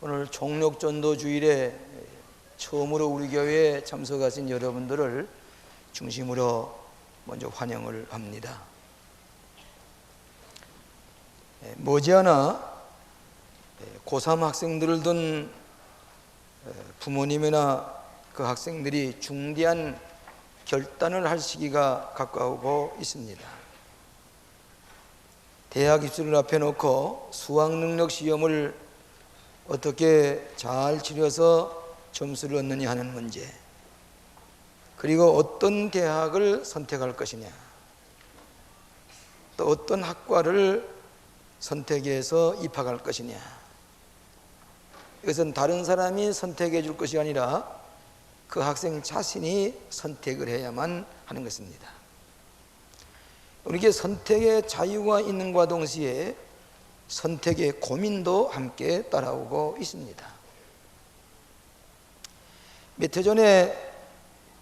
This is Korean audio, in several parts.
오늘 종력전도 주일에 처음으로 우리 교회에 참석하신 여러분들을 중심으로 먼저 환영을 합니다. 머지않아 고3 학생들을 둔 부모님이나 그 학생들이 중대한 결단을 할 시기가 가까우고 있습니다. 대학 입시를 앞에 놓고 수학능력 시험을 어떻게 잘 치러서 점수를 얻느냐 하는 문제, 그리고 어떤 대학을 선택할 것이냐, 또 어떤 학과를 선택해서 입학할 것이냐, 이것은 다른 사람이 선택해 줄 것이 아니라 그 학생 자신이 선택을 해야만 하는 것입니다. 우리에게 선택의 자유가 있는과 동시에 선택의 고민도 함께 따라오고 있습니다. 몇 해 전에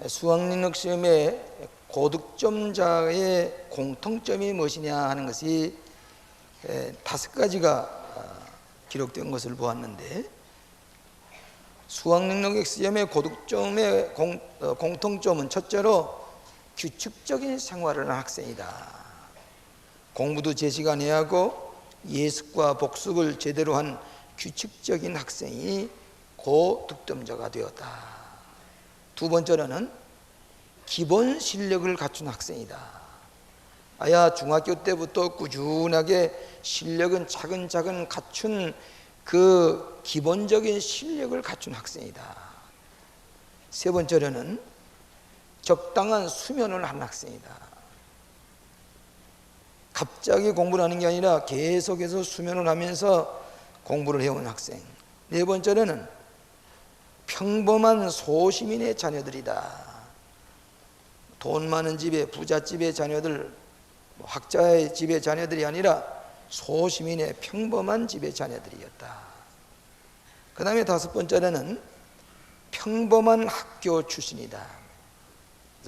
수학능력 시험의 고득점자의 공통점이 무엇이냐 하는 것이 5가지가 기록된 것을 보았는데, 수학능력 시험의 고득점의 공통점은 첫째로 규칙적인 생활을 하는 학생이다. 공부도 제 시간에 하고 예습과 복습을 제대로 한 규칙적인 학생이 고득점자가 되었다. 두 번째로는 기본 실력을 갖춘 학생이다. 아야 중학교 때부터 꾸준하게 실력은 차근차근 갖춘 그 기본적인 실력을 갖춘 학생이다. 세 번째로는 적당한 수면을 한 학생이다. 갑자기 공부를 하는 게 아니라 계속해서 수면을 하면서 공부를 해온 학생. 네 번째로는 평범한 소시민의 자녀들이다. 돈 많은 집의 부잣집의 자녀들, 학자의 집의 자녀들이 아니라 소시민의 평범한 집의 자녀들이었다. 그 다음에 5번째로는 평범한 학교 출신이다.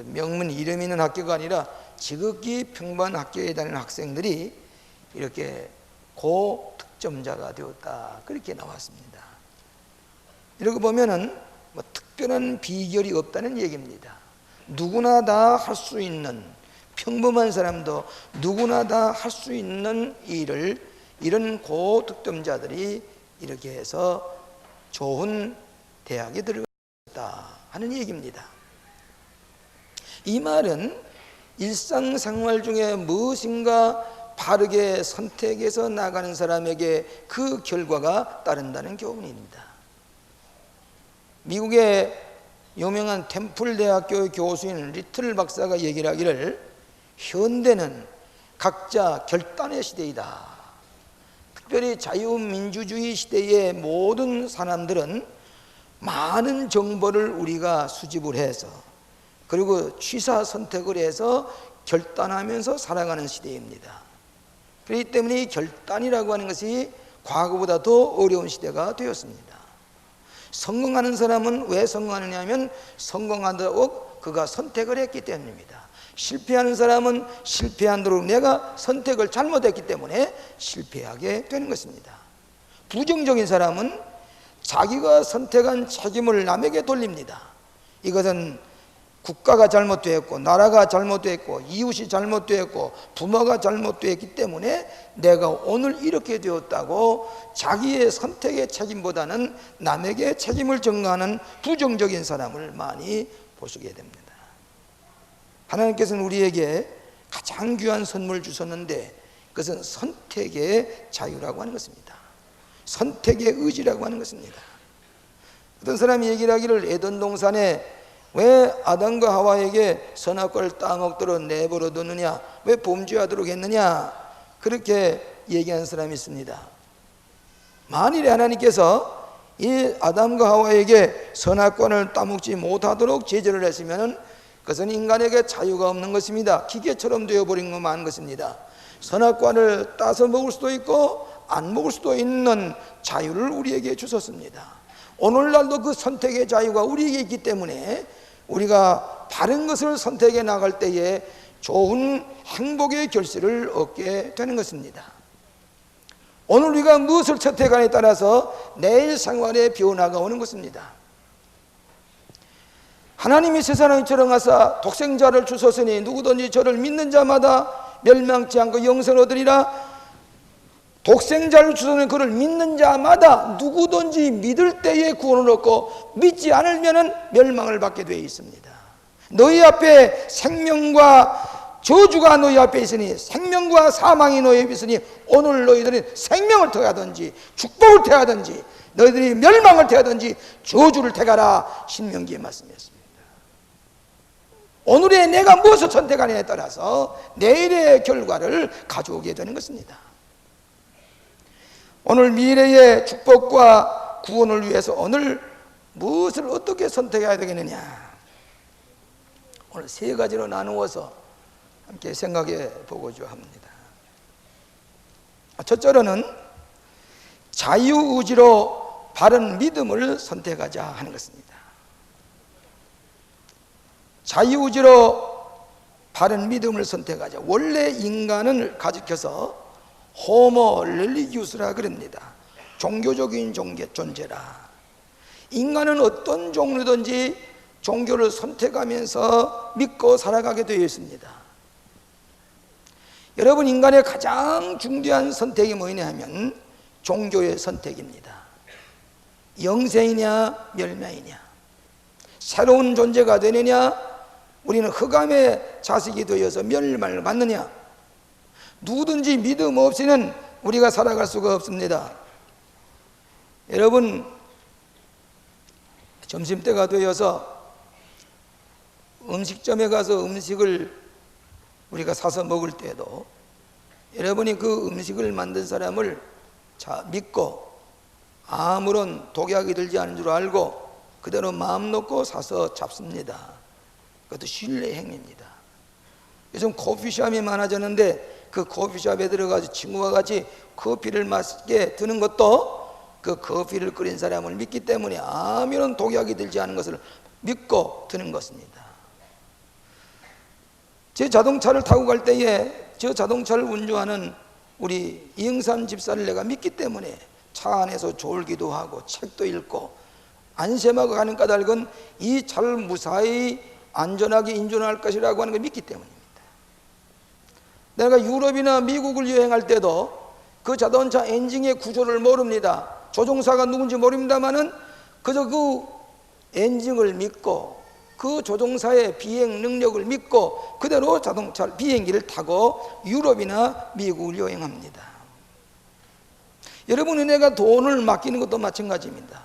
명문 이름 있는 학교가 아니라 지극히 평범한 학교에 다니는 학생들이 이렇게 고득점자가 되었다, 그렇게 나왔습니다. 이렇게 보면은 특별한 비결이 없다는 얘기입니다. 누구나 다 할 수 있는, 평범한 사람도 누구나 다 할 수 있는 일을 이런 고득점자들이 이렇게 해서 좋은 대학에 들어갔다 하는 얘기입니다. 이 말은 일상생활 중에 무엇인가 바르게 선택해서 나가는 사람에게 그 결과가 따른다는 교훈입니다. 미국의 유명한 템플 대학교의 교수인 리틀 박사가 얘기를 하기를, 현대는 각자 결단의 시대이다. 특별히 자유민주주의 시대의 모든 사람들은 많은 정보를 우리가 수집을 해서, 그리고 취사 선택을 해서 결단하면서 살아가는 시대입니다. 그렇기 때문에 결단이라고 하는 것이 과거보다 더 어려운 시대가 되었습니다. 성공하는 사람은 왜 성공하느냐 하면 성공한다고 그가 선택을 했기 때문입니다. 실패하는 사람은 실패한 대로 내가 선택을 잘못했기 때문에 실패하게 되는 것입니다. 부정적인 사람은 자기가 선택한 책임을 남에게 돌립니다. 이것은 국가가 잘못되었고, 나라가 잘못되었고, 이웃이 잘못되었고, 부모가 잘못되었기 때문에 내가 오늘 이렇게 되었다고 자기의 선택의 책임보다는 남에게 책임을 전가하는 부정적인 사람을 많이 보시게 됩니다. 하나님께서는 우리에게 가장 귀한 선물을 주셨는데, 그것은 선택의 자유라고 하는 것입니다. 선택의 의지라고 하는 것입니다. 어떤 사람이 얘기를 하기를, 에덴 동산에 왜 아담과 하와에게 선악과를 따먹도록 내버려 뒀느냐, 왜 범죄하도록 했느냐, 그렇게 얘기하는 사람이 있습니다. 만일에 하나님께서 이 아담과 하와에게 선악과를 따먹지 못하도록 제재를 했으면 그것은 인간에게 자유가 없는 것입니다. 기계처럼 되어버린 것만 것입니다. 선악과를 따서 먹을 수도 있고 안 먹을 수도 있는 자유를 우리에게 주셨습니다. 오늘날도 그 선택의 자유가 우리에게 있기 때문에 우리가 바른 것을 선택해 나갈 때에 좋은 행복의 결실을 얻게 되는 것입니다. 오늘 우리가 무엇을 선택하느냐에 따라서 내일 생활의 변화가 오는 것입니다. 하나님이 세상을 철렁하사 독생자를 주셨으니 누구든지 저를 믿는 자마다 멸망치 않고 영생을 얻으리라. 독생자를 주셨으니 그를 믿는 자마다 누구든지 믿을 때에 구원을 얻고 믿지 않으면 멸망을 받게 되어 있습니다. 너희 앞에 생명과 저주가 너희 앞에 있으니 생명과 사망이 너희 앞에 있으니 오늘 너희들이 생명을 택하든지 축복을 택하든지 너희들이 멸망을 택하든지 저주를 택하라. 신명기의 말씀이었습니다. 오늘의 내가 무엇을 선택하느냐에 따라서 내일의 결과를 가져오게 되는 것입니다. 오늘 미래의 축복과 구원을 위해서 오늘 무엇을 어떻게 선택해야 되겠느냐, 오늘 세 가지로 나누어서 함께 생각해 보고자 합니다. 첫째로는 자유의지로 바른 믿음을 선택하자 하는 것입니다. 자유의지로 바른 믿음을 선택하자. 원래 인간을 가리켜서 호모 렐리기우스라 그럽니다. 종교적인 존재라. 인간은 어떤 종류든지 종교를 선택하면서 믿고 살아가게 되어 있습니다. 여러분, 인간의 가장 중요한 선택이 뭐냐 하면 종교의 선택입니다. 영생이냐 멸망이냐, 새로운 존재가 되느냐, 우리는 흑암의 자식이 되어서 멸망을 받느냐. 누구든지 믿음 없이는 우리가 살아갈 수가 없습니다. 여러분, 점심때가 되어서 음식점에 가서 음식을 우리가 사서 먹을 때도 여러분이 그 음식을 만든 사람을 믿고 아무런 독약이 들지 않은 줄 알고 그대로 마음 놓고 사서 잡습니다. 그것도 신뢰 행위입니다. 요즘 커피숍이 많아졌는데 그 커피숍에 들어가서 친구와 같이 커피를 맛있게 드는 것도 그 커피를 끓인 사람을 믿기 때문에 아무런 독약이 들지 않은 것을 믿고 드는 것입니다. 제 자동차를 타고 갈 때에 저 자동차를 운전하는 우리 이영삼 집사를 내가 믿기 때문에 차 안에서 졸기도 하고 책도 읽고 안심하고 가는 까닭은 이 차를 무사히 안전하게 인존할 것이라고 하는 걸 믿기 때문입니다. 내가 유럽이나 미국을 여행할 때도 그 자동차 엔진의 구조를 모릅니다. 조종사가 누군지 모릅니다만은 그저 그 엔진을 믿고 그 조종사의 비행 능력을 믿고 그대로 자동차 비행기를 타고 유럽이나 미국을 여행합니다. 여러분, 은혜가 돈을 맡기는 것도 마찬가지입니다.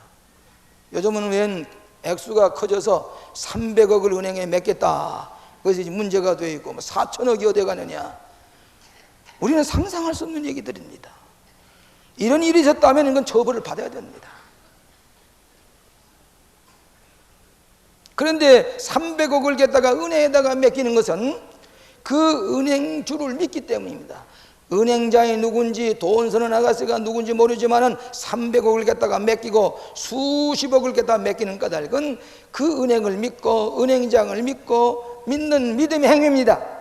요즘은 웬 액수가 커져서 300억을 은행에 맡겼다, 그것이 문제가 되어 있고 4천억이 어디 가느냐. 우리는 상상할 수 없는 얘기들입니다. 이런 일이 있었다면 이건 처벌을 받아야 됩니다. 그런데 300억을 갖다가 은행에다가 맡기는 것은 그 은행주를 믿기 때문입니다. 은행장이 누군지 돈선언 아가씨가 누군지 모르지만은 300억을 갖다가 맡기고 수십억을 갖다가 맡기는 까닭은 그 은행을 믿고 은행장을 믿고 믿는 믿음의 행위입니다.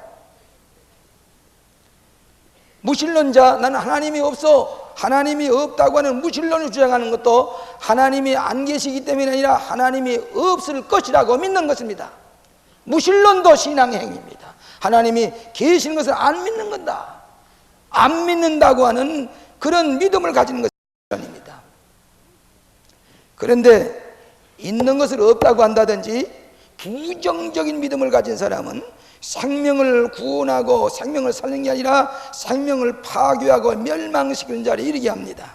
무신론자, 나는 하나님이 없어, 하나님이 없다고 하는 무신론을 주장하는 것도 하나님이 안 계시기 때문이 아니라 하나님이 없을 것이라고 믿는 것입니다. 무신론도 신앙의 행위입니다. 하나님이 계시는 것을 안 믿는 건다, 안 믿는다고 하는 그런 믿음을 가지는 것이 신론입니다. 그런데 있는 것을 없다고 한다든지 부정적인 믿음을 가진 사람은 생명을 구원하고 생명을 살리는 게 아니라 생명을 파괴하고 멸망시키는 자리에 이르게 합니다.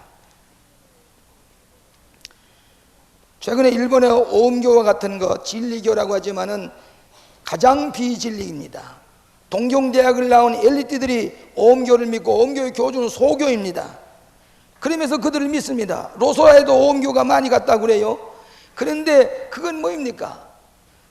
최근에 일본의 오음교와 같은 거 진리교라고 하지만은 가장 비진리입니다. 동경대학을 나온 엘리트들이 오음교를 믿고 오음교의 교주는 소교입니다. 그러면서 그들을 믿습니다. 로소라에도 오음교가 많이 갔다고 그래요. 그런데 그건 뭐입니까?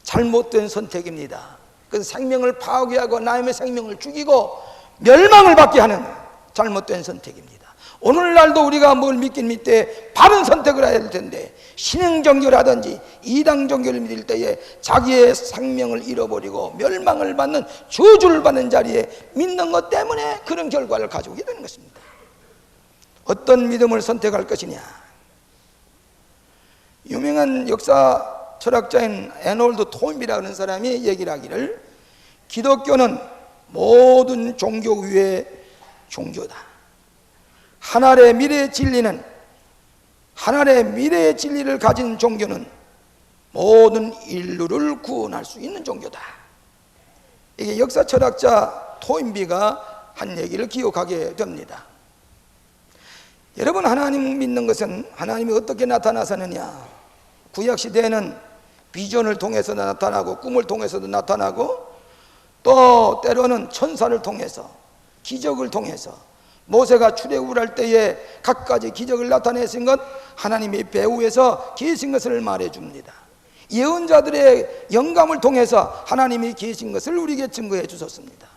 잘못된 선택입니다. 그건 생명을 파괴하고 남의 생명을 죽이고 멸망을 받게 하는 잘못된 선택입니다. 오늘날도 우리가 뭘 믿긴 믿되 바른 선택을 해야 될 텐데 신흥종교라든지 이당종교를 믿을 때에 자기의 생명을 잃어버리고 멸망을 받는 저주를 받는 자리에 믿는 것 때문에 그런 결과를 가져오게 되는 것입니다. 어떤 믿음을 선택할 것이냐. 유명한 역사 철학자인 에놀드 톰이라는 하는 사람이 얘기를 하기를, 기독교는 모든 종교 위의 종교다. 하나님의 미래의 진리는, 하나님의 미래의 진리를 가진 종교는 모든 인류를 구원할 수 있는 종교다. 이게 역사 철학자 토인비가 한 얘기를 기억하게 됩니다. 여러분, 하나님 믿는 것은 하나님이 어떻게 나타나서느냐. 구약시대에는 비전을 통해서 나타나고 꿈을 통해서도 나타나고, 또 때로는 천사를 통해서, 기적을 통해서, 모세가 출애굽을 할 때에 갖가지 기적을 나타내신 것, 하나님이 배후에서 계신 것을 말해줍니다. 예언자들의 영감을 통해서 하나님이 계신 것을 우리에게 증거해 주셨습니다.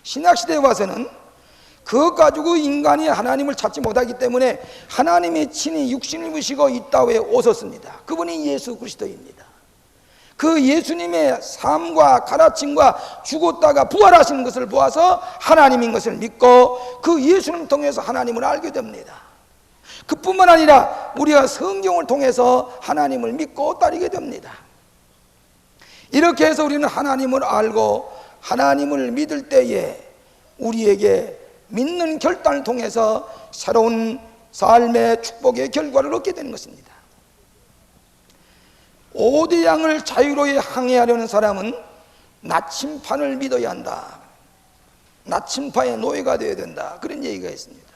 신약시대에 와서는 그것 가지고 인간이 하나님을 찾지 못하기 때문에 하나님이 친히 육신을 입으시고 이 땅에 오셨습니다. 그분이 예수 그리스도입니다. 그 예수님의 삶과 가르침과 죽었다가 부활하시는 것을 보아서 하나님인 것을 믿고 그 예수님을 통해서 하나님을 알게 됩니다. 그뿐만 아니라 우리가 성경을 통해서 하나님을 믿고 따르게 됩니다. 이렇게 해서 우리는 하나님을 알고 하나님을 믿을 때에 우리에게 믿는 결단을 통해서 새로운 삶의 축복의 결과를 얻게 되는 것입니다. 5대 양을 자유로이 항해하려는 사람은 나침판을 믿어야 한다. 나침판의 노예가 되어야 된다. 그런 얘기가 있습니다.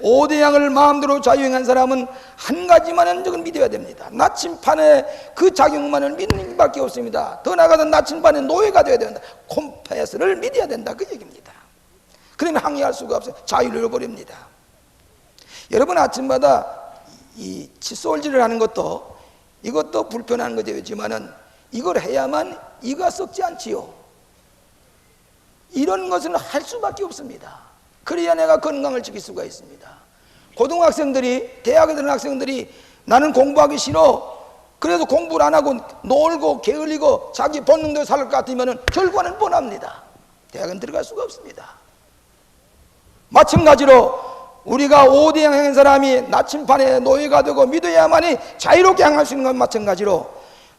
5대 양을 마음대로 자유행한 사람은 한 가지만은 적은 믿어야 됩니다. 나침판의 그 작용만을 믿는 것밖에 없습니다. 더 나아가서 나침판의 노예가 되어야 된다. 콤패스를 믿어야 된다. 그 얘기입니다. 그러면 항해할 수가 없어요. 자유를 잃어버립니다. 여러분, 아침마다 이 칫솔질을 하는 것도, 이것도 불편한 거지만은 이걸 해야만 이가 썩지 않지요. 이런 것은 할 수밖에 없습니다. 그래야 내가 건강을 지킬 수가 있습니다. 고등학생들이, 대학에 들은 학생들이 나는 공부하기 싫어, 그래서 공부를 안 하고 놀고 게을리고 자기 본능대로 살 것 같으면 결과는 뻔합니다. 대학은 들어갈 수가 없습니다. 마찬가지로 우리가 5대 향한 사람이 나침판의 노예가 되고 믿어야만이 자유롭게 향할 수 있는 것 마찬가지로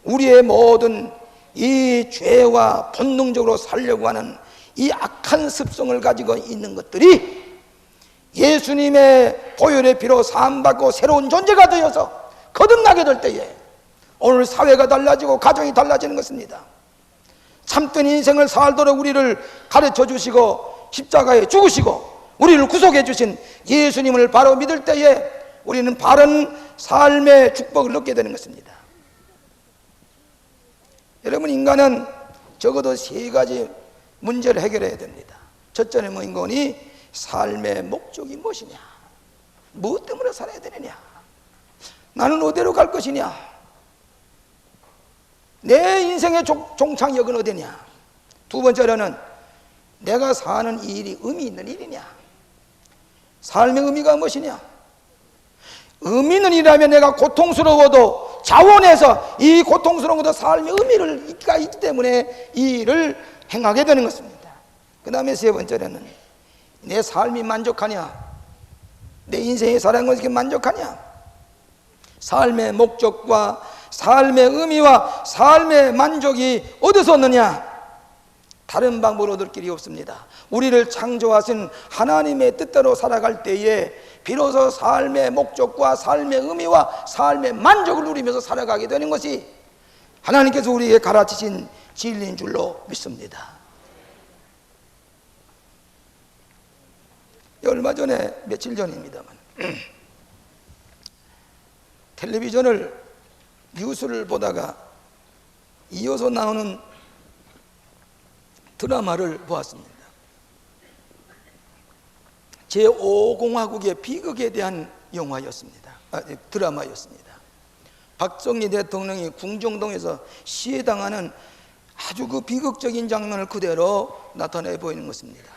우리의 모든 이 죄와 본능적으로 살려고 하는 이 악한 습성을 가지고 있는 것들이 예수님의 보혈의 피로 사함받고 새로운 존재가 되어서 거듭나게 될 때에 오늘 사회가 달라지고 가정이 달라지는 것입니다. 참된 인생을 살도록 우리를 가르쳐 주시고 십자가에 죽으시고 우리를 구속해 주신 예수님을 바로 믿을 때에 우리는 바른 삶의 축복을 얻게 되는 것입니다. 여러분, 인간은 적어도 3가지 문제를 해결해야 됩니다. 첫째는 뭐인 거니? 삶의 목적이 무엇이냐? 무엇 때문에 살아야 되느냐? 나는 어디로 갈 것이냐? 내 인생의 종착역은 어디냐? 두 번째로는 내가 사는 이 일이 의미 있는 일이냐? 삶의 의미가 무엇이냐? 의미 있는 일이라면 내가 고통스러워도 자원해서 이 고통스러운 것도 삶의 의미가 있기 때문에 이 일을 행하게 되는 것입니다. 그 다음에 세 번째로는 내 삶이 만족하냐? 내 인생에 살아가는 것이 만족하냐? 삶의 목적과 삶의 의미와 삶의 만족이 어디서 얻느냐? 다른 방법으로 얻을 길이 없습니다. 우리를 창조하신 하나님의 뜻대로 살아갈 때에 비로소 삶의 목적과 삶의 의미와 삶의 만족을 누리면서 살아가게 되는 것이 하나님께서 우리에게 가르치신 진리인 줄로 믿습니다. 얼마 전에, 며칠 전입니다만 텔레비전을 뉴스를 보다가 이어서 나오는 드라마를 보았습니다. 제5공화국의 비극에 대한 영화였습니다. 드라마였습니다. 박정희 대통령이 궁정동에서 시해당하는 아주 그 비극적인 장면을 그대로 나타내 보이는 것입니다.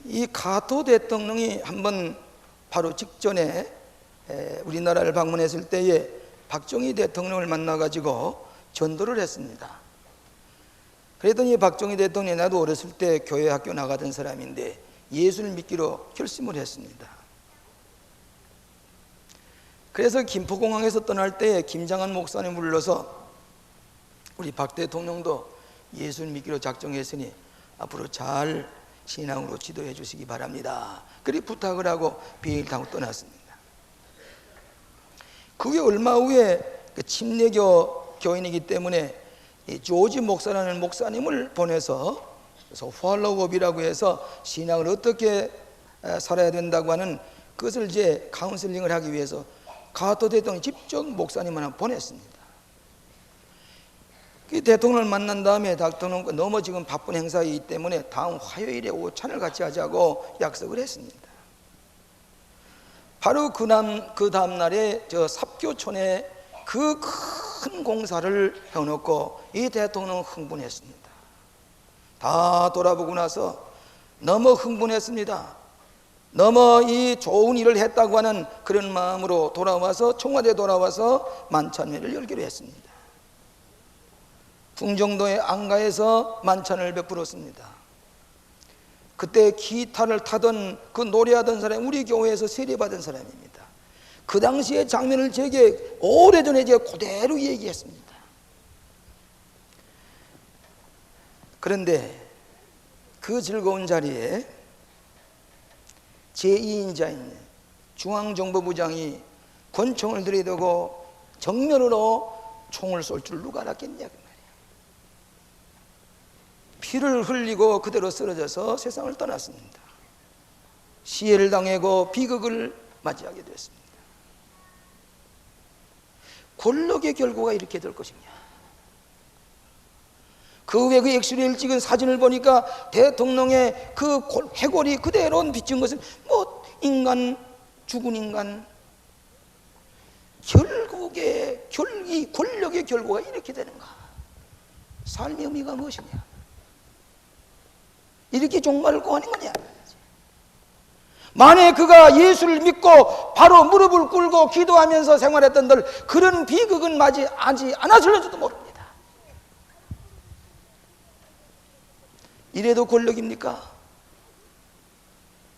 이 카토 대통령이 한번 바로 직전에 우리나라를 방문했을 때에 박정희 대통령을 만나가지고 전도를 했습니다. 그랬더니 박정희 대통령이 나도 어렸을 때 교회 학교 나가던 사람인데 예수를 믿기로 결심을 했습니다. 그래서 김포공항에서 떠날 때 김장한 목사님 불러서 우리 박 대통령도 예수를 믿기로 작정했으니 앞으로 잘 신앙으로 지도해 주시기 바랍니다. 그리 부탁을 하고 비행기를 타고 떠났습니다. 그게 얼마 후에 침례교 교인이기 때문에 조지 목사라는 목사님을 보내서 팔로우업이라고 해서 신앙을 어떻게 살아야 된다고 하는 그것을 이제 카운슬링을 하기 위해서 카터 대통령이 직접 목사님을 보냈습니다. 그 대통령을 만난 다음에 대통령과 너무 지금 바쁜 행사이기 때문에 다음 화요일에 오찬을 같이 하자고 약속을 했습니다. 바로 그 다음 날에 저 삽교촌에 그 큰 공사를 해놓고 이 대통령은 흥분했습니다. 다 돌아보고 나서 너무 흥분했습니다. 너무 이 좋은 일을 했다고 하는 그런 마음으로 돌아와서 청와대에 돌아와서 만찬회를 열기로 했습니다. 풍정도의 안가에서 만찬을 베풀었습니다. 그때 기타를 타던 그 노래하던 사람이 우리 교회에서 세례받은 사람입니다. 그 당시의 장면을 제게 오래전에 제가 그대로 얘기했습니다. 그런데 그 즐거운 자리에 제2인자인 중앙정보부장이 권총을 들이대고 정면으로 총을 쏠 줄 누가 알았겠냐 그 말이에요. 피를 흘리고 그대로 쓰러져서 세상을 떠났습니다. 시해를 당하고 비극을 맞이하게 됐습니다. 권력의 결과가 이렇게 될 것이냐. 그 후에 그 엑스레이를 찍은 사진을 보니까 대통령의 그 해골이 그대로 비친 것은 뭐 인간, 죽은 인간. 결국에 권력의 결과가 이렇게 되는가. 삶의 의미가 무엇이냐. 이렇게 종말을 고하는 거냐. 만약 그가 예수를 믿고 바로 무릎을 꿇고 기도하면서 생활했던들 그런 비극은 맞이하지 않았을지도 모릅니다. 이래도 권력입니까?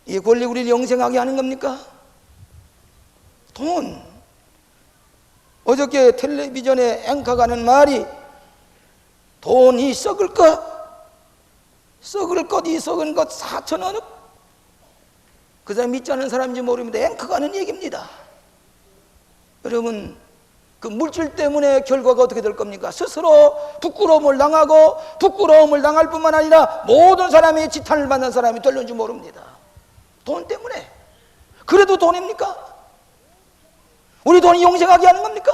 이 권력이 우리를 영생하게 하는 겁니까? 돈. 어저께 텔레비전에 앵커가 하는 말이 돈이 썩을 것, 이 썩은 것 4,000원. 그 사람 믿지 않는 사람인지 모릅니다. 앵커가 하는 얘기입니다. 여러분, 그 물질 때문에 결과가 어떻게 될 겁니까? 스스로 부끄러움을 당할 뿐만 아니라 모든 사람이 지탄을 받는 사람이 되는지 모릅니다. 돈 때문에. 그래도 돈입니까? 우리 돈이 영생하게 하는 겁니까?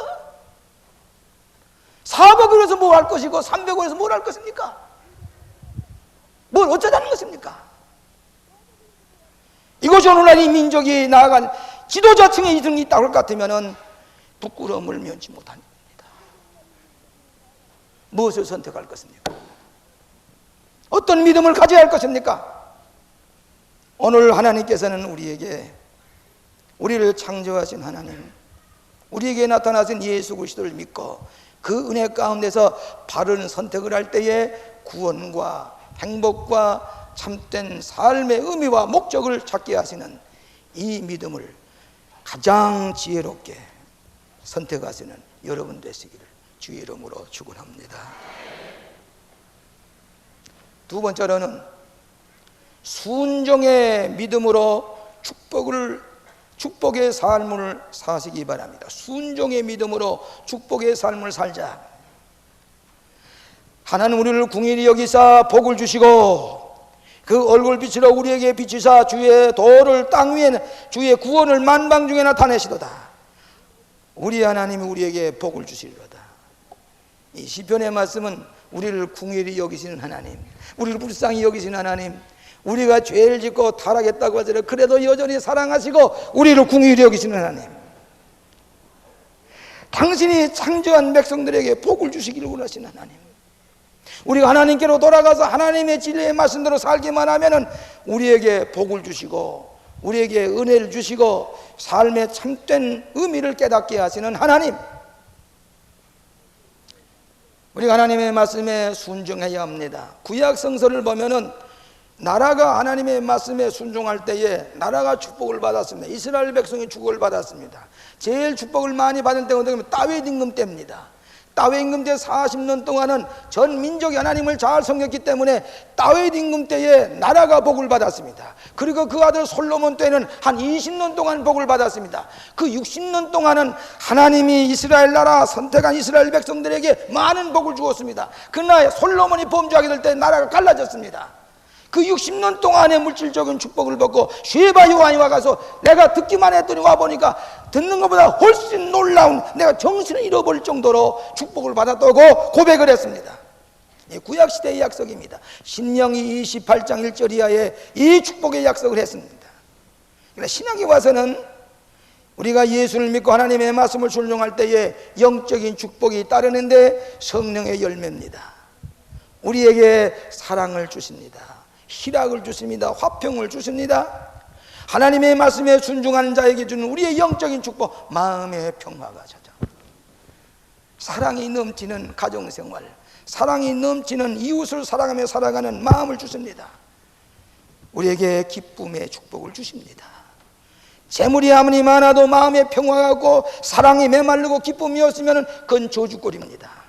400을 해서 뭘 할 것이고 300을 해서 뭘 할 것입니까? 뭘 어쩌자는 것입니까? 이것이 오늘날 이 민족이 나아간 지도자층의 이등이 있다고 할 것 같으면 부끄러움을 면치 못한 겁니다. 무엇을 선택할 것입니까? 어떤 믿음을 가져야 할 것입니까? 오늘 하나님께서는 우리를 창조하신 하나님, 우리에게 나타나신 예수 그리스도를 믿고 그 은혜 가운데서 바른 선택을 할 때에 구원과 행복과 참된 삶의 의미와 목적을 찾게 하시는 이 믿음을 가장 지혜롭게 선택하시는 여러분 되시기를 주의 이름으로 축원합니다. 두 번째로는 순종의 믿음으로 축복의 삶을 사시기 바랍니다. 순종의 믿음으로 축복의 삶을 살자. 하나님 우리를 궁일이 여기사 복을 주시고 그 얼굴빛으로 우리에게 비치사 주의 도를 땅 위에 주의 구원을 만방 중에 나타내시도다. 우리 하나님이 우리에게 복을 주시리로다. 이 시편의 말씀은 우리를 궁일이 여기시는 하나님, 우리를 불쌍히 여기시는 하나님, 우리가 죄를 짓고 타락했다고 하더라도 그래도 여전히 사랑하시고 우리를 궁일이 여기시는 하나님, 당신이 창조한 백성들에게 복을 주시기를 원하시는 하나님, 우리가 하나님께로 돌아가서 하나님의 진리의 말씀대로 살기만 하면은 우리에게 복을 주시고 우리에게 은혜를 주시고 삶의 참된 의미를 깨닫게 하시는 하나님, 우리가 하나님의 말씀에 순종해야 합니다. 구약 성서를 보면은 나라가 하나님의 말씀에 순종할 때에 나라가 축복을 받았습니다. 이스라엘 백성이 축복을 받았습니다. 제일 축복을 많이 받은 때가 언제냐면 다윗 임금 때입니다. 다윗 임금 때 40년 동안은 전 민족이 하나님을 잘 섬겼기 때문에 다윗 임금 때에 나라가 복을 받았습니다. 그리고 그 아들 솔로몬 때는 한 20년 동안 복을 받았습니다. 그 60년 동안은 하나님이 이스라엘 나라 선택한 이스라엘 백성들에게 많은 복을 주었습니다. 그러나 솔로몬이 범죄하게 될 때 나라가 갈라졌습니다. 그 60년 동안의 물질적인 축복을 받고 쉐바 요한이 와가서 내가 듣기만 했더니 와보니까 듣는 것보다 훨씬 놀라운, 내가 정신을 잃어버릴 정도로 축복을 받았다고 고백을 했습니다. 구약시대의 약속입니다. 신명기 28장 1절 이하에 이 축복의 약속을 했습니다. 그러나 신약에 와서는 우리가 예수를 믿고 하나님의 말씀을 순종할 때에 영적인 축복이 따르는데 성령의 열매입니다. 우리에게 사랑을 주십니다. 희락을 주십니다. 화평을 주십니다. 하나님의 말씀에 순종하는 자에게 주는 우리의 영적인 축복, 마음의 평화가 찾아, 사랑이 넘치는 가정생활, 사랑이 넘치는 이웃을 사랑하며 살아가는 마음을 주십니다. 우리에게 기쁨의 축복을 주십니다. 재물이 아무리 많아도 마음의 평화가 없고 사랑이 메마르고 기쁨이 없으면 그건 저주거리입니다.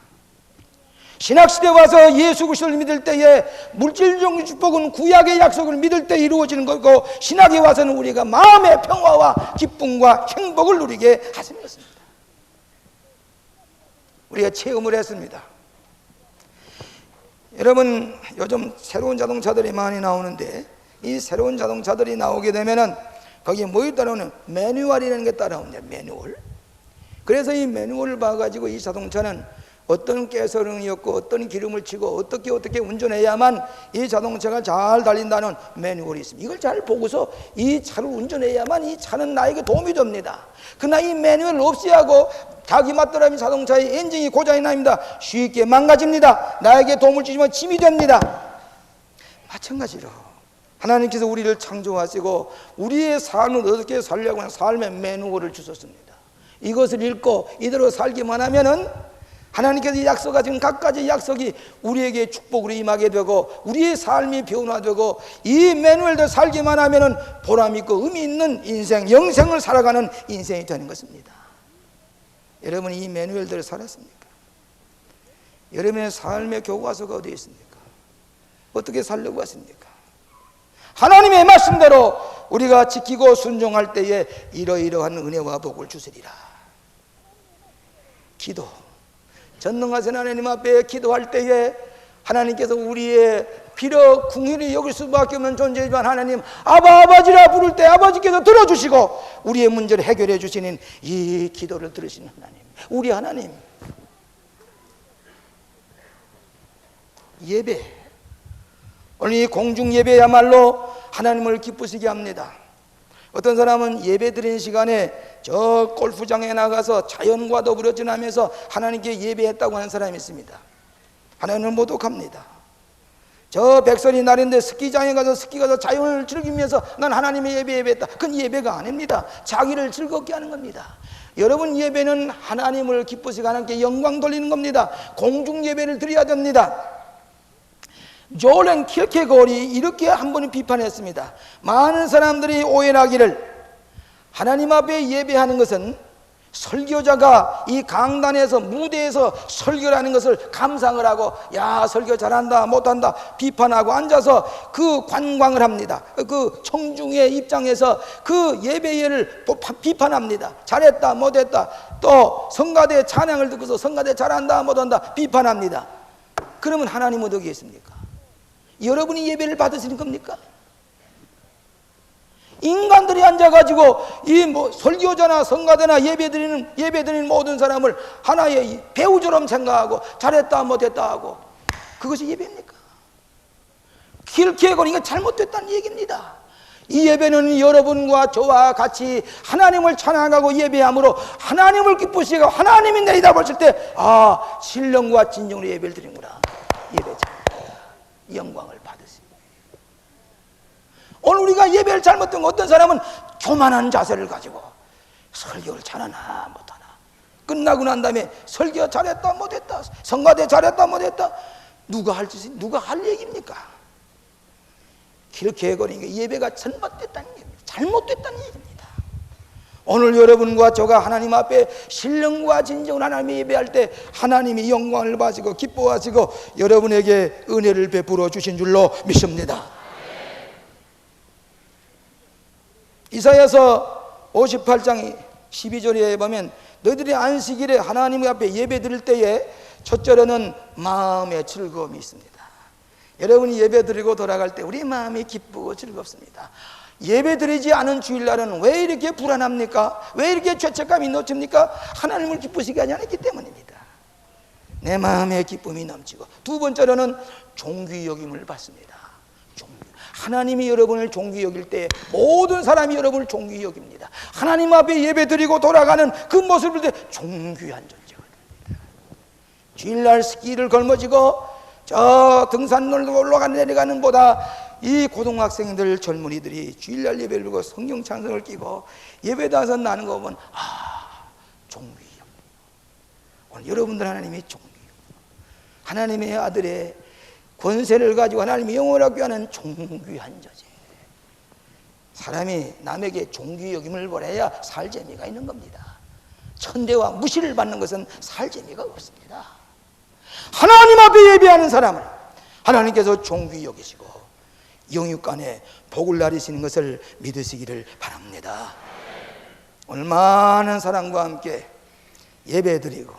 신학시대에 와서 예수 그리스도를 믿을 때에 물질적인 축복은 구약의 약속을 믿을 때 이루어지는 거고, 신학에 와서는 우리가 마음의 평화와 기쁨과 행복을 누리게 하시는 것입니다. 우리가 체험을 했습니다. 여러분, 요즘 새로운 자동차들이 많이 나오는데 이 새로운 자동차들이 나오게 되면은 거기에 뭐가 따라오는 매뉴얼이라는 게 따라옵니다. 매뉴얼. 그래서 이 매뉴얼을 봐가지고 이 자동차는 어떤 가스통이었고 어떤 기름을 치고 어떻게 운전해야만 이 자동차가 잘 달린다는 매뉴얼이 있습니다. 이걸 잘 보고서 이 차를 운전해야만 이 차는 나에게 도움이 됩니다. 그러나 이 매뉴얼을 없이 하고 자기 맛대로 자동차의 엔진이 고장이 납니다. 쉽게 망가집니다. 나에게 도움을 주지만 짐이 됩니다. 마찬가지로 하나님께서 우리를 창조하시고 우리의 삶을 어떻게 살려고 하는 삶의 매뉴얼을 주셨습니다. 이것을 읽고 이대로 살기만 하면은 하나님께서 약속하신 각가지 약속이 우리에게 축복으로 임하게 되고 우리의 삶이 변화되고 이 매뉴얼대로 살기만 하면은 보람 있고 의미 있는 인생, 영생을 살아가는 인생이 되는 것입니다. 여러분이 이 매뉴얼대로 살았습니까? 여러분의 삶의 교과서가 어디에 있습니까? 어떻게 살려고 하십니까? 하나님의 말씀대로 우리가 지키고 순종할 때에 이러이러한 은혜와 복을 주시리라. 기도, 전능하신 하나님 앞에 기도할 때에 하나님께서 우리의 비록 궁휼히 여길 수밖에 없는 존재이지만 하나님 아버지라 부를 때 아버지께서 들어주시고 우리의 문제를 해결해 주시는 이 기도를 들으시는 하나님, 우리 하나님. 예배, 오늘 이 공중 예배야말로 하나님을 기쁘시게 합니다. 어떤 사람은 예배 드리는 시간에 저 골프장에 나가서 자연과 더불어 지나면서 하나님께 예배했다고 하는 사람이 있습니다. 하나님을 모독합니다. 저 백설이 날인데 스키장에 가서 자연을 즐기면서 난 하나님의 예배했다. 그건 예배가 아닙니다. 자기를 즐겁게 하는 겁니다. 여러분, 예배는 하나님을 기쁘시게 하나님께 영광 돌리는 겁니다. 공중 예배를 드려야 됩니다. 조렌 킬케고리 이렇게 한 번 비판했습니다. 많은 사람들이 오해하기를 하나님 앞에 예배하는 것은 설교자가 이 강단에서 무대에서 설교를 하는 것을 감상을 하고 야 설교 잘한다 못한다 비판하고 앉아서 그 관광을 합니다. 그 청중의 입장에서 그 예배를 비판합니다. 잘했다 못했다, 또 성가대 찬양을 듣고서 성가대 잘한다 못한다 비판합니다. 그러면 하나님 어디에 있습니까? 여러분이 예배를 받으시는 겁니까? 인간들이 앉아가지고 이 설교자나 성가대나 예배드리는 모든 사람을 하나의 배우처럼 생각하고 잘했다 못했다 하고 그것이 예배입니까? 킬케고는 이건 잘못됐다는 얘기입니다. 이 예배는 여러분과 저와 같이 하나님을 찬양하고 예배함으로 하나님을 기쁘시고 하나님이 내리다보실 때 아 신령과 진정으로 예배를 드리는구나. 예배자 영광을 받으십니다. 오늘 우리가 예배를 잘못된 어떤 사람은 교만한 자세를 가지고 설교를 잘하나 못하나 끝나고 난 다음에 설교 잘했다 못했다 성가대 잘했다 못했다 누가 할 얘기입니까? 그렇게 해버리니까 예배가 잘못됐다는 얘기입니다. 잘못됐다는 얘기입니다. 오늘 여러분과 저가 하나님 앞에 신령과 진정으로 하나님의 예배할 때 하나님이 영광을 받으시고 기뻐하시고 여러분에게 은혜를 베풀어 주신 줄로 믿습니다. 이사야서 58장 12절에 보면 너희들이 안식일에 하나님 앞에 예배 드릴 때에 첫째로는 마음의 즐거움이 있습니다. 여러분이 예배 드리고 돌아갈 때 우리 마음이 기쁘고 즐겁습니다. 예배 드리지 않은 주일날은 왜 이렇게 불안합니까? 왜 이렇게 죄책감이 넘칩니까? 하나님을 기쁘시게 하지 않았기 때문입니다. 내 마음에 기쁨이 넘치고, 두 번째로는 존귀 여김을 받습니다. 하나님이 여러분을 존귀 여길 때 모든 사람이 여러분을 존귀 여깁니다. 하나님 앞에 예배 드리고 돌아가는 그 모습을 볼 때 존귀한 존재가 됩니다. 주일날 스키를 걸머지고 저 등산로로 올라가는 내려가는 보다 이 고등학생들 젊은이들이 주일날 예배를 드리고 성경 찬송을 끼고 예배당에서 나는 거 보면 존귀요. 오늘 여러분들 하나님이 존귀요. 하나님의 아들의 권세를 가지고 하나님의 영혼을 얻게 하는 존귀한 자제. 사람이 남에게 존귀 여김을 보내야 살 재미가 있는 겁니다. 천대와 무시를 받는 것은 살 재미가 없습니다. 하나님 앞에 예배하는 사람을 하나님께서 존귀 여기시고 영육간에 복을 나리시는 것을 믿으시기를 바랍니다. 오늘 많은 사람과 함께 예배드리고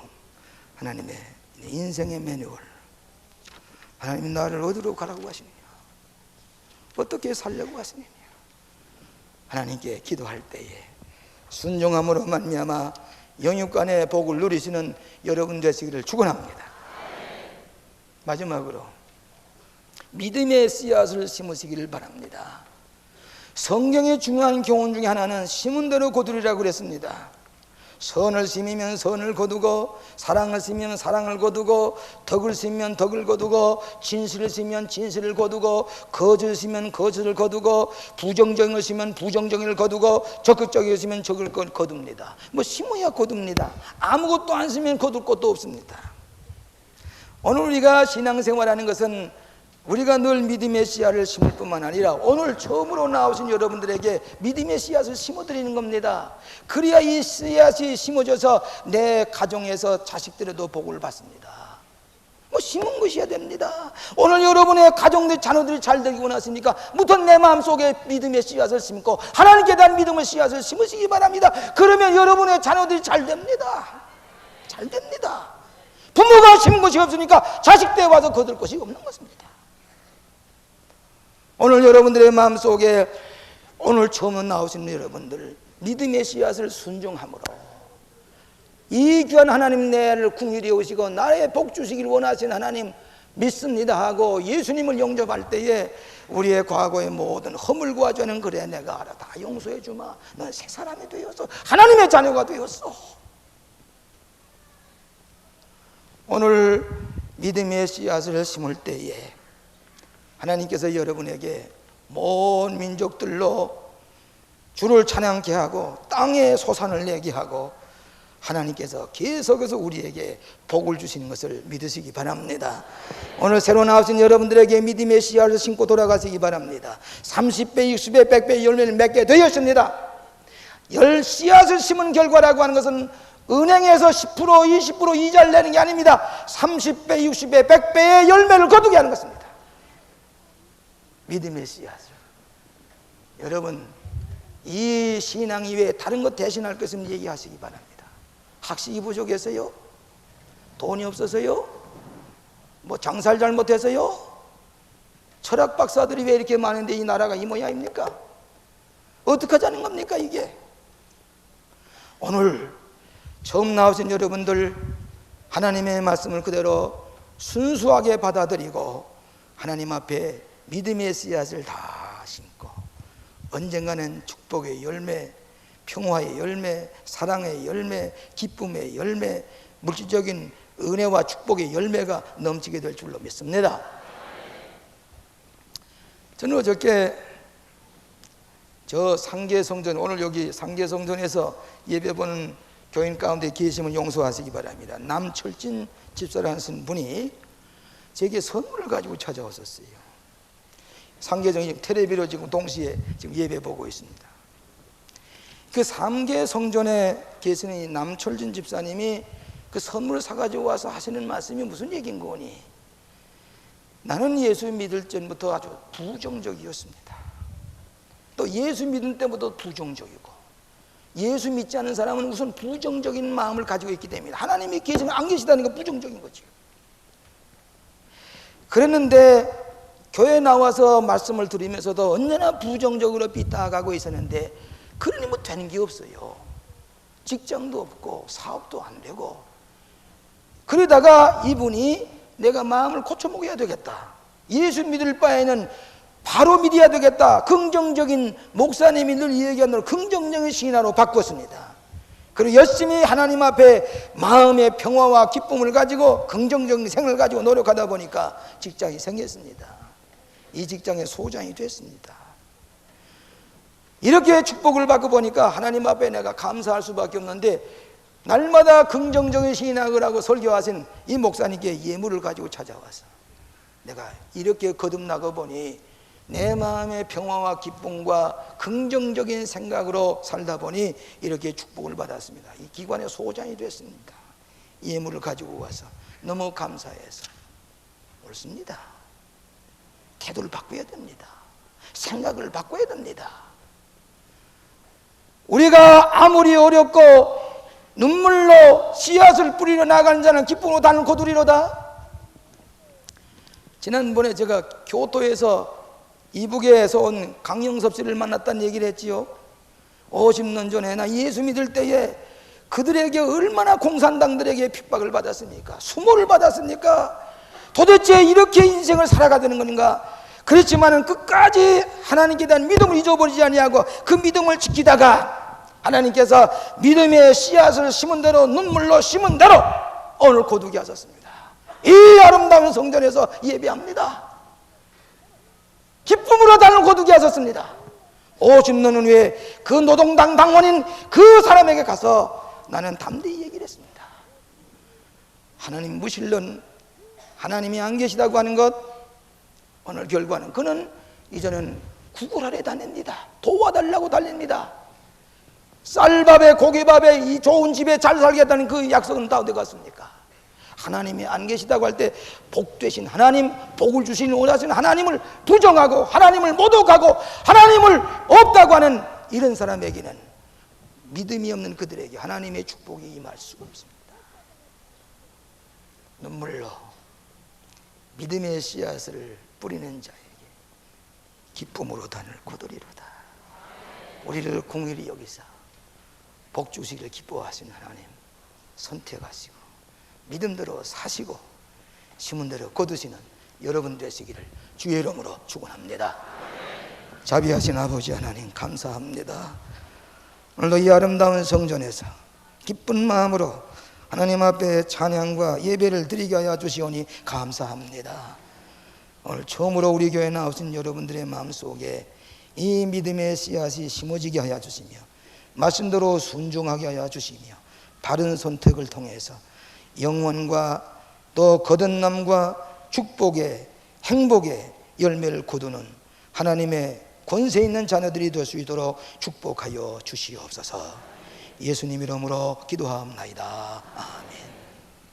하나님의 인생의 매뉴얼, 하나님 나를 어디로 가라고 하시느냐, 어떻게 살려고 하시느냐, 하나님께 기도할 때에 순종함으로 말미암아 영육간의 복을 누리시는 여러분 되시기를 축원합니다. 마지막으로 믿음의 씨앗을 심으시기를 바랍니다. 성경의 중요한 교훈 중에 하나는 심은 대로 거두리라고 그랬습니다. 선을 심으면 선을 거두고, 사랑을 심으면 사랑을 거두고, 덕을 심으면 덕을 거두고, 진실을 심으면 진실을 거두고, 거짓을 심으면 거짓을 거두고, 부정적인 걸 심으면 부정적인을 거두고, 적극적인 걸 심으면 적을 거둡니다. 뭐 심어야 거둡니다. 아무것도 안 심으면 거둘 것도 없습니다. 오늘 우리가 신앙생활하는 것은 우리가 늘 믿음의 씨앗을 심을 뿐만 아니라 오늘 처음으로 나오신 여러분들에게 믿음의 씨앗을 심어드리는 겁니다. 그래야 이 씨앗이 심어져서 내 가정에서 자식들에도 복을 받습니다. 뭐 심은 것이어야 됩니다. 오늘 여러분의 가정들 자녀들이 잘 되기 원하십니까? 무튼 내 마음속에 믿음의 씨앗을 심고 하나님께 대한 믿음의 씨앗을 심으시기 바랍니다. 그러면 여러분의 자녀들이 잘 됩니다. 잘 됩니다. 부모가 심은 것이 없으니까 자식때 와서 거둘 것이 없는 것입니다. 오늘 여러분들의 마음속에 오늘 처음 나오신 여러분들 믿음의 씨앗을 순종함으로 이 귀한 하나님 나를 궁일이 오시고 나의 복 주시길 원하시는 하나님 믿습니다 하고 예수님을 영접할 때에 우리의 과거의 모든 허물과 죄는 그래 내가 알아 다 용서해 주마. 너는 새 사람이 되었어. 하나님의 자녀가 되었어. 오늘 믿음의 씨앗을 심을 때에 하나님께서 여러분에게 모든 민족들로 주를 찬양케 하고 땅에 소산을 내게 하고 하나님께서 계속해서 우리에게 복을 주시는 것을 믿으시기 바랍니다. 오늘 새로 나오신 여러분들에게 믿음의 씨앗을 심고 돌아가시기 바랍니다. 30배, 60배, 100배 열매를 맺게 되었습니다. 씨앗을 심은 결과라고 하는 것은 은행에서 10%, 20% 이자를 내는 게 아닙니다. 30배, 60배, 100배의 열매를 거두게 하는 것입니다. 믿음의 씨앗을. 여러분 이 신앙 이외에 다른 것 대신할 것은 얘기하시기 바랍니다. 학식이 부족해서요? 돈이 없어서요? 뭐 장사를 잘못해서요? 철학 박사들이 왜 이렇게 많은데 이 나라가 이 모양입니까? 어떻게 하자는 겁니까 이게? 오늘 처음 나오신 여러분들 하나님의 말씀을 그대로 순수하게 받아들이고 하나님 앞에 믿음의 씨앗을 다 심고 언젠가는 축복의 열매, 평화의 열매, 사랑의 열매, 기쁨의 열매, 물질적인 은혜와 축복의 열매가 넘치게 될 줄로 믿습니다. 저는 어저께 저 상계성전, 오늘 여기 상계성전에서 예배 보는 교인 가운데 계시면 용서하시기 바랍니다. 남철진 집사라는 분이 제게 선물을 가지고 찾아왔었어요. 상계정이 텔레비로 지금 동시에 지금 예배 보고 있습니다. 그 삼계 성전에 계시는 이 남철진 집사님이 그 선물을 사가지고 와서 하시는 말씀이 무슨 얘기인 거니? 나는 예수 믿을 전부터 아주 부정적이었습니다. 또 예수 믿은 때부터 부정적이고, 예수 믿지 않은 사람은 우선 부정적인 마음을 가지고 있기 때문에 하나님이 계시면 안 계시다는 건 부정적인 거죠. 그랬는데 교회 나와서 말씀을 들으면서도 언제나 부정적으로 빗다가고 있었는데, 그러니 뭐 되는 게 없어요. 직장도 없고 사업도 안 되고. 그러다가 이분이 내가 마음을 고쳐먹어야 되겠다, 예수 믿을 바에는 바로 믿어야 되겠다, 긍정적인, 목사님이 늘 얘기하는 대로 긍정적인 신앙으로 바꿨습니다. 그리고 열심히 하나님 앞에 마음의 평화와 기쁨을 가지고 긍정적인 생각을 가지고 노력하다 보니까 직장이 생겼습니다. 이 직장의 소장이 됐습니다. 이렇게 축복을 받고 보니까 하나님 앞에 내가 감사할 수밖에 없는데, 날마다 긍정적인 신앙을 하고 설교하신 이 목사님께 예물을 가지고 찾아와서 내가 이렇게 거듭나고 보니 내 마음의 평화와 기쁨과 긍정적인 생각으로 살다 보니 이렇게 축복을 받았습니다. 이 기관의 소장이 됐습니다. 예물을 가지고 와서 너무 감사해서. 옳습니다. 태도를 바꿔야 됩니다. 생각을 바꿔야 됩니다. 우리가 아무리 어렵고 눈물로 씨앗을 뿌리러 나가는 자는 기쁨으로 다는 고두리로다. 지난번에 제가 교토에서 이북에서 온 강영섭 씨를 만났다는 얘기를 했지요. 50년 전에 나 예수 믿을 때에 그들에게 얼마나 공산당들에게 핍박을 받았습니까? 수모를 받았습니까? 도대체 이렇게 인생을 살아가는 건가? 그렇지만은 끝까지 하나님께 대한 믿음을 잊어버리지 아니하고 그 믿음을 지키다가 하나님께서 믿음의 씨앗을 심은 대로, 눈물로 심은 대로 오늘 거두게 하셨습니다. 이 아름다운 성전에서 예배합니다. 기쁨으로 나를 거두게 하셨습니다. 50년 후에 그 노동당 당원인 그 사람에게 가서 나는 담대히 얘기를 했습니다. 하나님 무신론, 하나님이 안 계시다고 하는 것, 오늘 결과는 그는 이제는 구걸하러 다닙니다. 도와달라고 달립니다. 쌀밥에 고기밥에 이 좋은 집에 잘 살겠다는 그 약속은 다 어디 갔습니까? 하나님이 안 계시다고 할 때 복 되신 하나님, 복을 주시는 오자신 하나님을 부정하고 하나님을 모독하고 하나님을 없다고 하는 이런 사람에게는, 믿음이 없는 그들에게 하나님의 축복이 임할 수가 없습니다. 눈물로 믿음의 씨앗을 뿌리는 자에게 기쁨으로 단을 거두리로다. 우리를 공의히 여기사 복 주시기를 기뻐하시는 하나님 선택하시고 믿음대로 사시고 심은 대로 거두시는 여러분 되시기를 주의 이름으로 축원합니다. 자비하신 아버지 하나님 감사합니다. 오늘도 이 아름다운 성전에서 기쁜 마음으로 하나님 앞에 찬양과 예배를 드리게 하여 주시오니 감사합니다. 오늘 처음으로 우리 교회에 나오신 여러분들의 마음속에 이 믿음의 씨앗이 심어지게 하여 주시며 말씀대로 순종하게 하여 주시며 바른 선택을 통해서 영원과 또 거듭남과 축복의 행복의 열매를 거두는 하나님의 권세 있는 자녀들이 될 수 있도록 축복하여 주시옵소서. 예수님 이름으로 기도하옵나이다. 아멘.